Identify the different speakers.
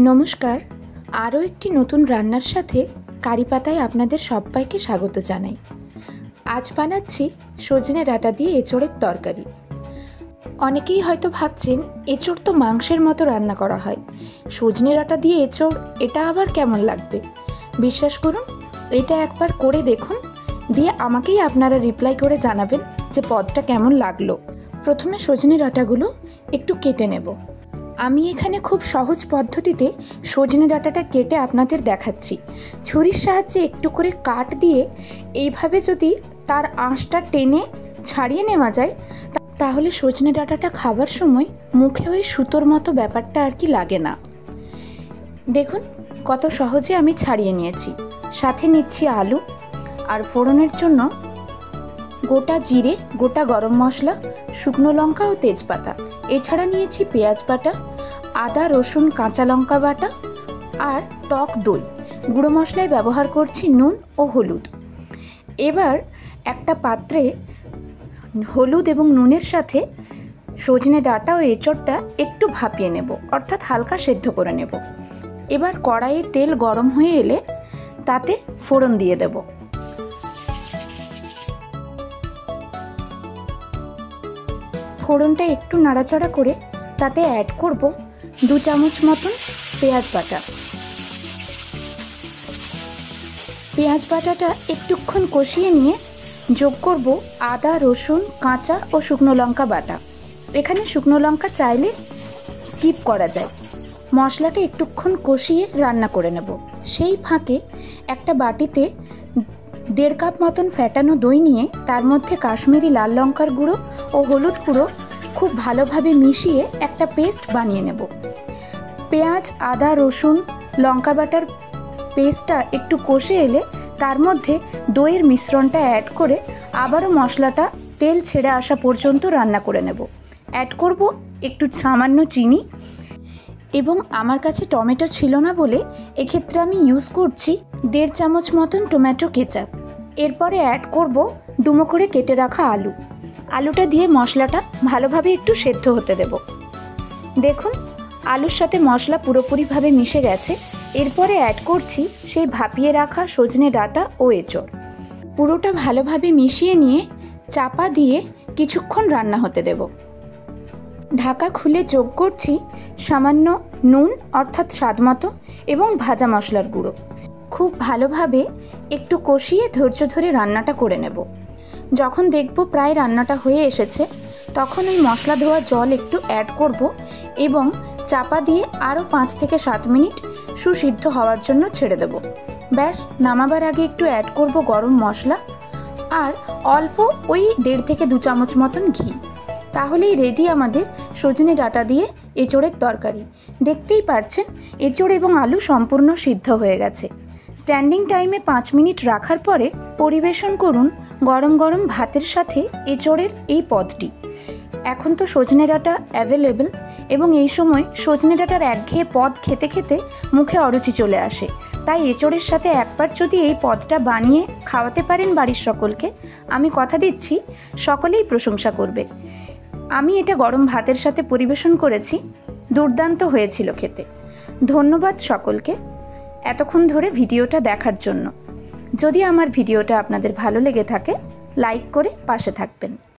Speaker 1: নমস্কার, আরও একটি নতুন রান্নার সাথে কারি পাতায় আপনাদের সবাইকে স্বাগত জানাই। আজ বানাচ্ছি সজনে ডাঁটা দিয়ে এঁচোড়ের তরকারি। অনেকেই হয়তো ভাবছেন এঁচোড় তো মাংসের মতো রান্না করা হয়, সজনে ডাঁটা দিয়ে এঁচোড় এটা আবার কেমন লাগবে। বিশ্বাস করুন, এটা একবার করে দেখুন, দিয়ে আমাকেই আপনারা রিপ্লাই করে জানাবেন যে পদটা কেমন লাগলো। প্রথমে সজনে ডাঁটাগুলো একটু কেটে নেব। আমি এখানে খুব সহজ পদ্ধতিতে সজনে ডাঁটাটা কেটে আপনাদের দেখাচ্ছি। ছুরির সাহায্যে একটু করে কাট দিয়ে এইভাবে যদি তার আঁশটা টেনে ছাড়িয়ে নেওয়া যায়, তাহলে সজনে ডাঁটাটা খাবার সময় মুখে ওই সুতোর মতো ব্যাপারটা আর কি লাগে না। দেখুন কত সহজে আমি ছাড়িয়ে নিয়েছি। সাথে নিচ্ছি আলু, আর ফোড়নের জন্য গোটা জিরে, গোটা গরম মশলা, শুকনো লঙ্কা ও তেজপাতা। এছাড়া নিয়েছি পেঁয়াজ বাটা, আদা রসুন কাঁচা লঙ্কা বাটা আর টক দই। গুঁড়ো মশলায় ব্যবহার করছি নুন ও হলুদ। এবার একটা পাত্রে হলুদ এবং নুনের সাথে সজনে ডাঁটা ও এঁচোড়টা একটু ভাপিয়ে নেব, অর্থাৎ হালকা সেদ্ধ করে নেব। এবার কড়াইয়ে তেল গরম হয়ে এলে তাতে ফোড়ন দিয়ে দেব। ফোড়নটা একটু নাড়াচাড়া করে তাতে অ্যাড করব 2 চামচ মতন পেঁয়াজ বাটা। পেঁয়াজ বাটাটা একটুক্ষণ কষিয়ে নিয়ে যোগ করব আদা রসুন কাঁচা ও শুকনো লঙ্কা বাটা। এখানে শুকনো লঙ্কা চাইলে স্কিপ করা যায়। মশলাটা একটুক্ষণ কষিয়ে রান্না করে নেব। সেই ফাঁকে একটা বাটিতে 1.5 কাপ মতন ফ্যাটানো দই নিয়ে তার মধ্যে কাশ্মীরি লাল লঙ্কার গুঁড়ো ও হলুদ গুঁড়ো খুব ভালোভাবে মিশিয়ে একটা পেস্ট বানিয়ে নেব। পেঁয়াজ আদা রসুন লঙ্কা বাটার পেস্টটা একটু কষে এলে তার মধ্যে দইয়ের মিশ্রণটা অ্যাড করে আবারও মশলাটা তেল ছেড়ে আসা পর্যন্ত রান্না করে নেব। অ্যাড করব একটু সামান্য চিনি, এবং আমার কাছে টমেটো ছিল না বলে এক্ষেত্রে আমি ইউজ করছি 1.5 চামচ মতন টমেটো কেচাপ। এরপরে অ্যাড করব ডুমো করে কেটে রাখা আলু। আলুটা দিয়ে মশলাটা ভালোভাবে একটু সেদ্ধ হতে দেব। দেখুন আলুর সাথে মশলা পুরোপুরিভাবে মিশে গেছে। এরপরে অ্যাড করছি সেই ভাপিয়ে রাখা সজনে ডাঁটা ও এঁচোড়। পুরোটা ভালোভাবে মিশিয়ে নিয়ে চাপা দিয়ে কিছুক্ষণ রান্না হতে দেব। ঢাকা খুলে যোগ করছি সামান্য নুন, অর্থাৎ স্বাদমতো, এবং ভাজা মশলার গুঁড়ো। খুব ভালোভাবে একটু কষিয়ে ধৈর্য ধরে রান্নাটা করে নেব। যখন দেখব প্রায় রান্নাটা হয়ে এসেছে, তখন ওই মশলা ধোয়া জল একটু অ্যাড করব এবং চাপা দিয়ে আরও 5 থেকে 7 মিনিট সুসিদ্ধ হওয়ার জন্য ছেড়ে দেব। ব্যাস, নামাবার আগে একটু অ্যাড করব গরম মশলা আর অল্প ওই 1.5 থেকে 2 চামচ মতন ঘি। তাহলেই রেডি আমাদের সজনে ডাঁটা দিয়ে এঁচোড়ের তরকারি। দেখতেই পারছেন এঁচোড় এবং আলু সম্পূর্ণ সিদ্ধ হয়ে গেছে। স্ট্যান্ডিং টাইমে 5 মিনিট রাখার পরে পরিবেশন করুন গরম গরম ভাতের সাথে এঁচোড়ের এই পদটি। এখন তো সজনে ডাঁটা অ্যাভেলেবেল, এবং এই সময় সজনে ডাঁটার একঘেয়ে পদ খেতে খেতে মুখে অরুচি চলে আসে। তাই এঁচোড়ের সাথে একবার যদি এই পদটা বানিয়ে খাওয়াতে পারেন বাড়ির সকলকে, আমি কথা দিচ্ছি সকলেই প্রশংসা করবে। আমি এটা গরম ভাতের সাথে পরিবেশন করেছি, দুর্দান্ত হয়েছিল খেতে। ধন্যবাদ সকলকে এতক্ষণ ধরে ভিডিওটা দেখার জন্য। যদি আমার ভিডিওটা আপনাদের ভালো লেগে থাকে, লাইক করে পাশে থাকবেন।